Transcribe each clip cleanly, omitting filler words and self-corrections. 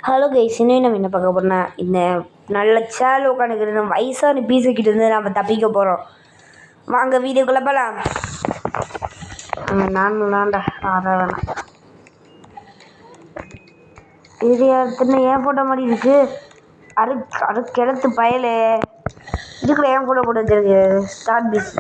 Hello guys, இன்னும் நம்ம என்ன பார்க்க போறோம்னா, இந்த நல்ல சேல உட்காந்துக்கிட்டு வயசான பீஸுக்கிட்ட இருந்து நம்ம தப்பிக்க போகிறோம். வாங்க வீடியோக்குள்ளே போகலாம். நான் விளாண்டா ஆட வேணாம். இது யாருன்னு ஏன் போட்ட மாதிரி இருக்கு. கிழத்து பயலே இதுக்குள்ள ஏன் போட கூட வச்சிருக்கு. Start piece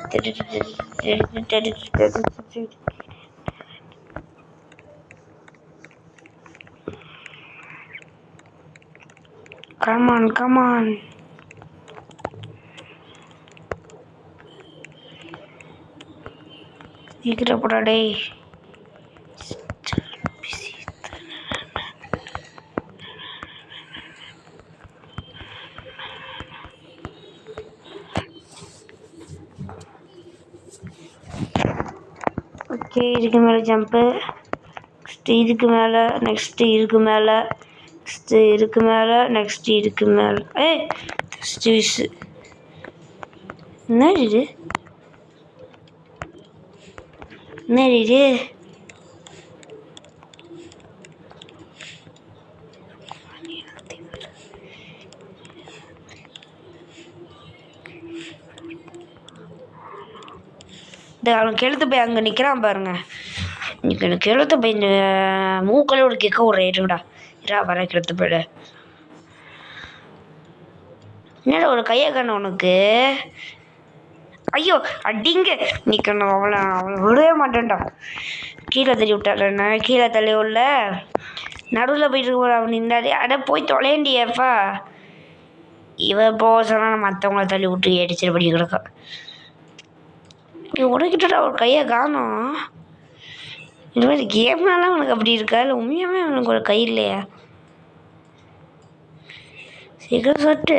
Come on. சீக்கிரம் போடா டேய். ஓகே, இதுக்கு மேலே ஜம்ப்பு. இதுக்கு மேலே நெக்ஸ்ட்டு இதுக்கு மேலே இதுக்கு மேலே நெக்ஸ்ட் இதுக்கு மேலே ஸ்டீவ்ஸு என்ன இது அவனுக்கு எழுத்து போய் அங்கே நிற்கிறான் பாருங்க. எனக்கு எழுத்து போய் இந்த மூக்களோட கேட்க ஒரு ஏற்றுடா வர கெடுத்து போயிடு. என்னடா ஒரு கையை காணும் உனக்கு. ஐயோ அடிங்க நிற்கணும். அவளை விடவே மாட்டேன்டா. கீழே தள்ளி விட்டாள. கீழே தள்ளி உள்ள நடுவில் போயிட்டு இருக்க அவன் நின்றாரு. அட போய் தொலைண்டியப்பா. இவன் போக சொன்னால் மற்றவங்கள தள்ளி விட்டு அடிச்சிட்டு படி கிடக்கா. உனக்கிட்டா ஒரு கையை காணும். இந்த மாதிரி கேம்னாலாம் அவனுக்கு அப்படி இருக்கா, இல்லை உண்மையாகவே அவனுக்கு ஒரு கை இல்லையா? சீக்கிரம் சொட்டு.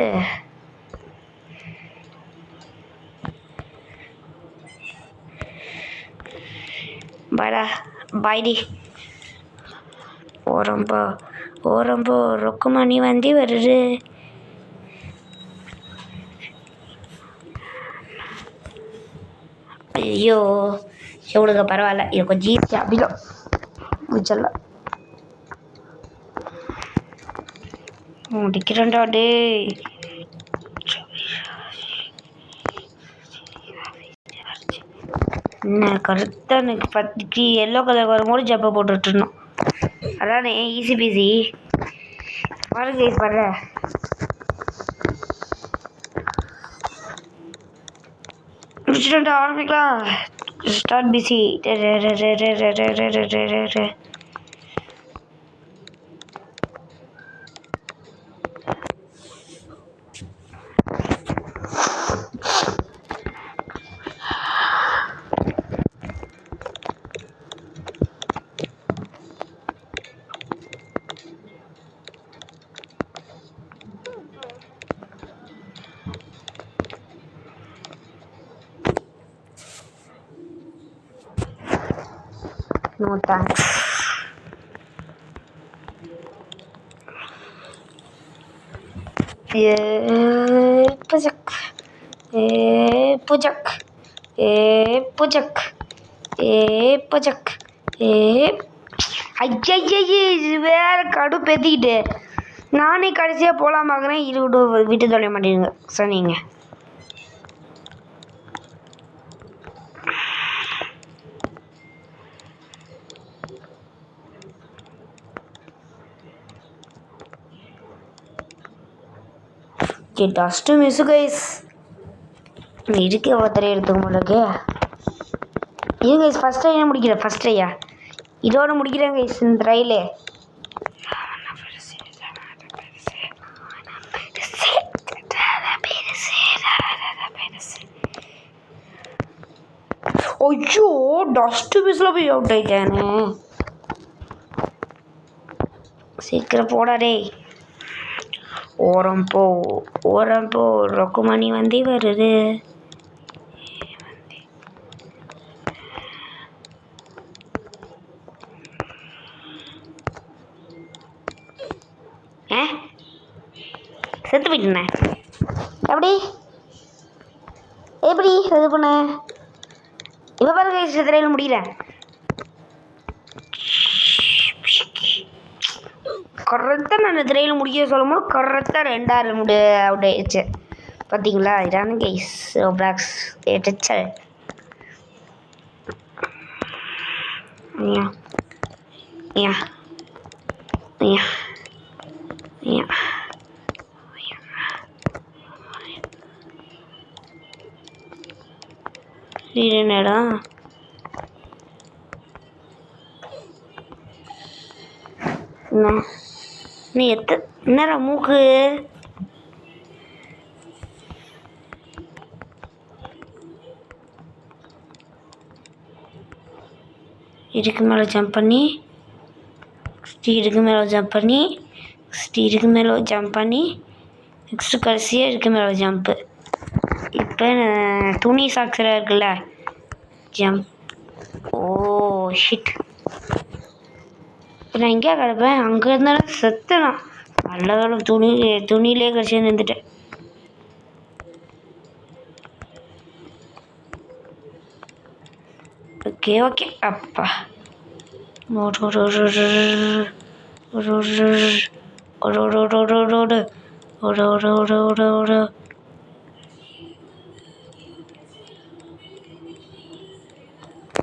பாய்டா பாய்டி. ஓரம்போ ரொக்குமணி வந்து வருது. ஐயோ எவ்வளோங்க பரவாயில்ல. இது கொஞ்சம் ஈஸியாக அப்படிலாம் முடிச்சிடலாம். முடிக்கிறேன்டா டே. என்ன கரெக்டாக எனக்கு 10 எல்லோ கலர் வரும்போது ஜப்பை போட்டுட்ருந்தோம். அதானே ஈஸி பீஸி. பாருங்க கைஸ் பாரு. முடிச்சுட்டு ஆரம்பிக்கலாம். Start busy. No thanks. Pujak. ஐயையே இது வேற கடுப்பேத்திக்கிட்டு நானே கடைசியாக போகலாம் பார்க்குறேன். விட்டு தொலைய மாட்டேங்குங்க சொன்னீங்க. Dust miss guys. இதுக்கு எவ்வளோ தெரிய எடுத்துக்க முடியல. இது கைஸ் ஃபஸ்ட் ட்ரையாக முடிக்கிறேன். ஃபஸ்ட் ட்ரையா இதோட முடிக்கிறேன் கைஸ் இந்த ட்ரையிலே. ஐயோ டஸ்ட்டு மிஸ்ஸில் போய் அவுட் ஆகிட்டேனே. சீக்கிரம் போடாடே. ஓரம் போ ரொக்குமணி வந்து வருது. செத்து போயிட்டேண்ணே. எப்படி இது பண்ண இப்போ பாருங்க சித்திரையில் முடியல. கரெக்டாக நான் திரையில் முடிக்க சொல்லும்போது கரெக்டாக 2 அவுட் ஆயிடுச்சு. பார்த்தீங்களா? இதான கைஸ் ரோப்ளாக்ஸ் டச்சல். என்னடா நீ என்னடா மூக்கு இதுக்கு மேலே ஜம்ப் பண்ணி இதுக்கு மேலே ஜம்ப் பண்ணி இதுக்கு மேலே ஜம்ப் பண்ணி நெக்ஸ்ட்டு கடைசியாக இதுக்கு மேலே ஜம்ப்பு. இப்போ துணி சாக்ஸில் இருக்குல்ல ஜம்ப். ஓ ஷிட், நான் எங்கேயா கிடப்பேன்? அங்கே இருந்தாலும் செத்தேனா? நல்ல வேலை துணியிலே கடைசியாக நின்றுட்டேன். ஓகே ஓகே அப்பா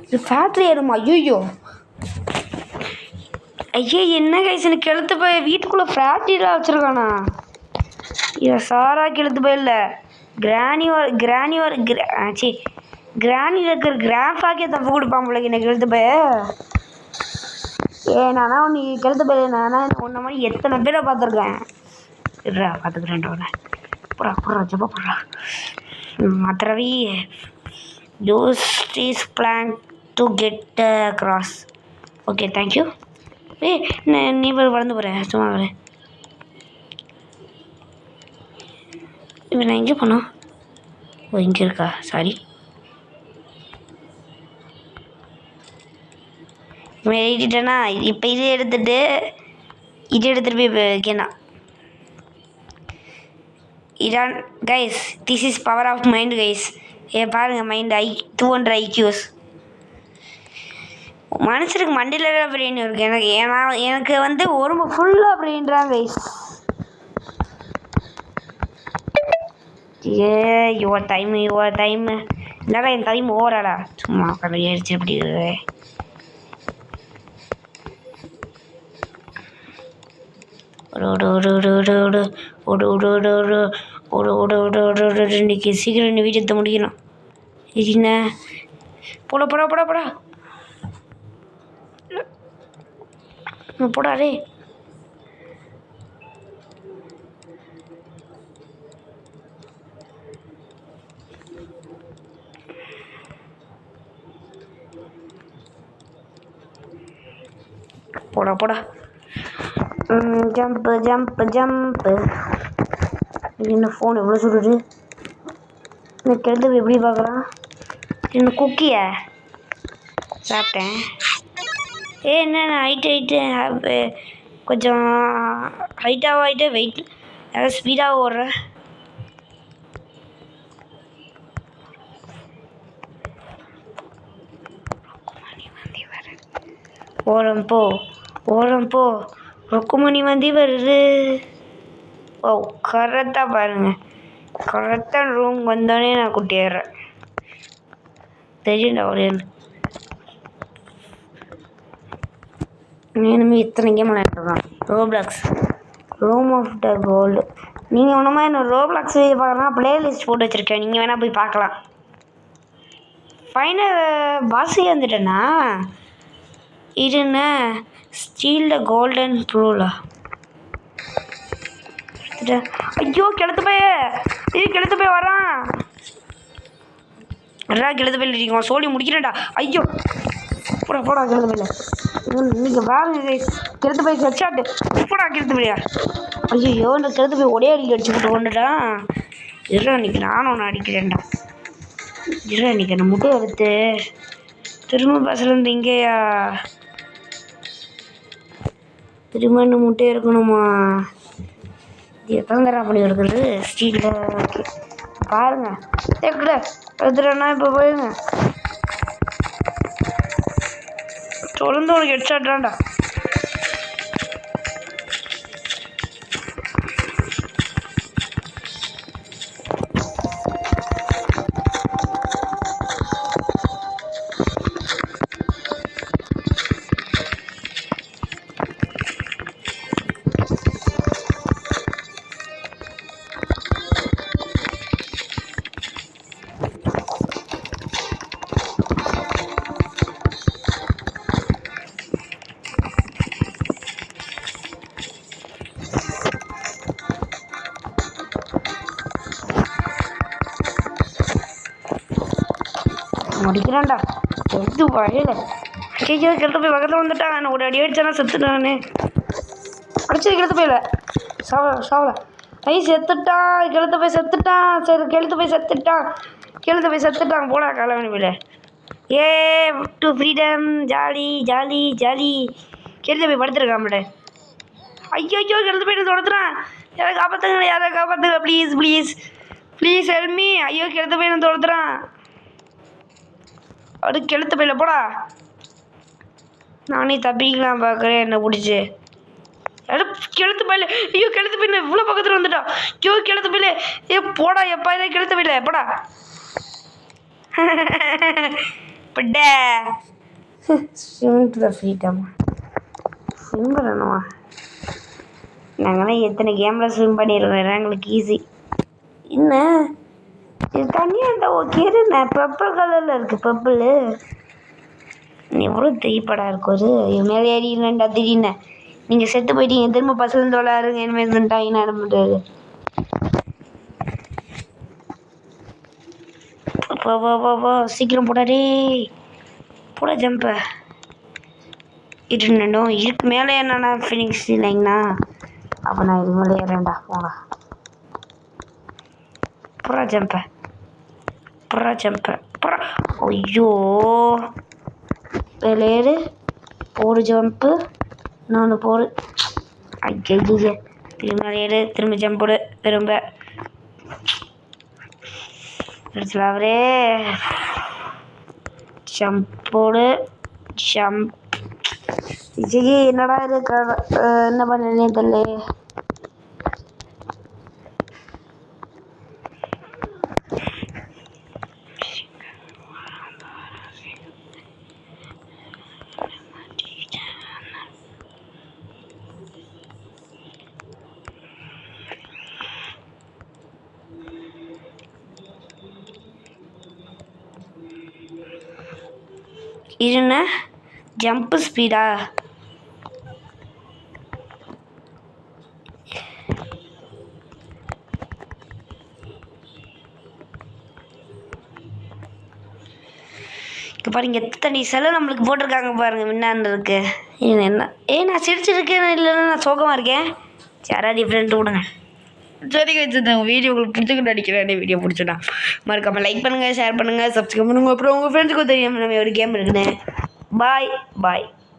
இது ஃபேக்ட்ரி ஏறுமா? ஐயோ ஐயோ என்ன கைஸ், எனக்கு கெளுத்து போய் வீட்டுக்குள்ளே ஃபேக்ட்ரியில் வச்சுருக்கானா? இதை சாரா கெளுத்து போய் இல்லை கிராணியில் இருக்கிற கிராஃபாக்கே தப்பு கொடுப்பான் பிள்ளைக்கு எனக்கு கெளுத்து போய். நானா நீ கெளுத்து போய் நானா உன்ன மாதிரி எத்தனை பேரை பார்த்துருக்கேன். இருடா பார்த்துக்கிறேன்டா. புறா ஜப்பா புறா மற்றவி use is plan to get cross. Okay thank you. நீ வளர்ந்து போகிறேன் சும்மா வரேன். இப்போ நான் எங்கே போனோம்? ஓ இங்கே இருக்கா, சாரி. எழுதிட்டேனா? இப்போ இது எடுத்துகிட்டு போய் வைக்கணும். இதான் guys, this is power of mind guys. பாருங்கள் மைண்ட் 200 IQs. மனுஷனுக்கு மண்டியில் பிரெயின் இருக்குது. எனக்கு உடம்பு ஃபுல்லாக பிரெயின் தான் கைஸ். யுவர் டைம் இல்லைடா, என் டைம் ஓவராடா. சும்மா கடை அடிச்சு எப்படி இன்னைக்கு சீக்கிரம் இந்த வீடியோத்தை முடிக்கணும். என்ன போடா போடாடே. போடா ஜம்ப்பு. என்ன ஃபோன் எவ்வளோ சொல்லுது? இந்த கெடுத்து எப்படி பார்க்குறான்? என்ன குக்கியா சாப்பிட்டேன். என்ன ஹைட்டு கொஞ்சம் ஹைட்டாக வெயிட் நல்லா ஸ்பீடாக ஓடுறேன். ஓரம் போ ருக்குமணி வண்டி வருது. ஓ கரெக்டாக பாருங்கள், கரெக்டாக ரூம் வந்தோடனே நான் கூட்டிடுறேன். தெரியும்டா ஒரு இனிமேல் இத்தனை கேம் விளையாடுறான். Roblox room of the gold. நீங்கள் ஒன்றுமா இன்னும் ரோப்ளாக்ஸ் பார்க்கலாம், ப்ளேலிஸ்ட் போட்டு வச்சுருக்கேன், நீங்கள் வேணால் போய் பார்க்கலாம். ஃபைனல் பாஸே வந்துட்டேன்னா இதுன்னா ஸ்டீல் த கோல்டன் ப்ரூலா. ஐயோ கெளுத்து போய் வரான். கெளுத்து போய் இருக்கோம் சோழி முடிக்கிறேன்டா. ஐயோ போடா கெளுத்து போயில. நீங்கள் வாங்க கெளுத்து போய் ஹெட்ஷாட்டு. போடா கெளுத்து போயா. ஐயோ இந்த கெளுத்து போய் ஒரே அடிக்க அடிச்சு போட்டு கொண்டுட்டான். இன்னைக்கு நானும் ஒன்று அடிக்கிறேன்டா. இன்னைக்கு அந்த முட்டை எடுத்து திரும்ப பஸ்லேருந்து இங்கேயா திரும்ப இந்த முட்டை இருக்கணுமா? இது எத்தனை தரம் பண்ணி எடுக்கிறது ஸ்டீலில்? ஓகே பாருங்கள் தேக்கல எடுத்துட்டேன்னா இப்போ போயிருங்க. தொடர்ந்து உனக்கு ஹெட்ஷாட்டான்டா. முடிக்கிறான்டா எது வகையில ஐயோ கெழுத்து போய் பக்கத்தில் வந்துட்டான் நான் ஒரு அடி அடிச்சானா செத்துட்டானே அடிச்சது கெழுத்து போயில சாவல செத்துட்டான் கெழுத்து போய் செத்துட்டான் சரி கெழுத்து போய் செத்துட்டான் போடா காலவனி போயில ஏ டு ஃப்ரீடம் ஜாலி ஜாலி ஜாலி கெழுத்து போய் படுத்துருக்கான் ஐயோ கெழுத்து போய் தொடத்துறான் யாரை காப்பாற்றுங்க ப்ளீஸ் ஹெல்மி ஐயோ கெழுத்து போய் தொடத்துறான் அது கெழுத்து போயில போடா நானே தப்பிக்கலாம் பார்க்குறேன் என்ன பிடிச்சி கெழுத்து போயில ஐயோ கெழுத்து போயில இவ்வளோ பக்கத்தில் வந்துட்டான் ஐயோ கெழுத்து போயில போடா எப்பா இதை கெழுத்து போயில போடா பட்டே ஃப்ரீடம் ஸ்விம் பண்ணணுமா நாங்களாம் எத்தனை கேமில் ஸ்விம் பண்ணிடுறோம் எங்களுக்கு ஈஸி என்ன இது தனியாக இருந்தால் ஓகே நான் பர்பிள் கலரில் இருக்குது பர்பிள் எவ்வளோ தெரியப்படா இருக்கும் அது மேலே ஏறிடுவேன்டா திடீர்னு நீங்கள் செத்து போயிட்டீங்க திரும்ப பசங்க விளாடுங்க இனிமேல் இருந்துட்டாங்கன்னா என்ன பண்ணுறது வா சீக்கிரம் போடாடே போட ஜம்பை இருந்துடும் இதுக்கு மேலே என்னண்ணா ஃபினிக்ஸ் இல்லைங்கண்ணா அப்போ நான் இது மேலே ஏறேன்டா போங்க புறா ஜம்பை ஐயோ வேலையேறு போடு ஜம்ப்பு இன்னொன்று போடு ஐயோ திரும்ப ஏறு திரும்ப ஜம்ப் போடு திரும்ப அவரே ஜம்ப் போடு ஜம்ப் விஜய் என்னடா இது என்ன பண்ணுறேனே தெரியல இதுன ஜம்ப்பு ஸ்பீடா பாருங்க எத்தனை செலவு நம்மளுக்கு போட்டிருக்காங்க பாருங்க முன்னாடிருக்கு என்ன நான் சிரிச்சிருக்கேன் இல்லைன்னா நான் சோகமாக இருக்கேன் யாராவது டிஃப்ரெண்ட் விடுங்க சரி வச்சுருந்தேன் வீடியோ உங்களுக்கு பிடிச்சிக்கிட்டு அடிக்கிறேன் வீடியோ பிடிச்சிட்டா மறக்காமல் லைக் பண்ணுங்கள் ஷேர் பண்ணுங்கள் சப்ஸ்கிரைப் பண்ணுங்கள் அப்புறம் உங்கள் ஃப்ரெண்ட்ஸுக்கும் தெரியும் நம்ம ஒரு கேம் இருக்குன்னு பாய்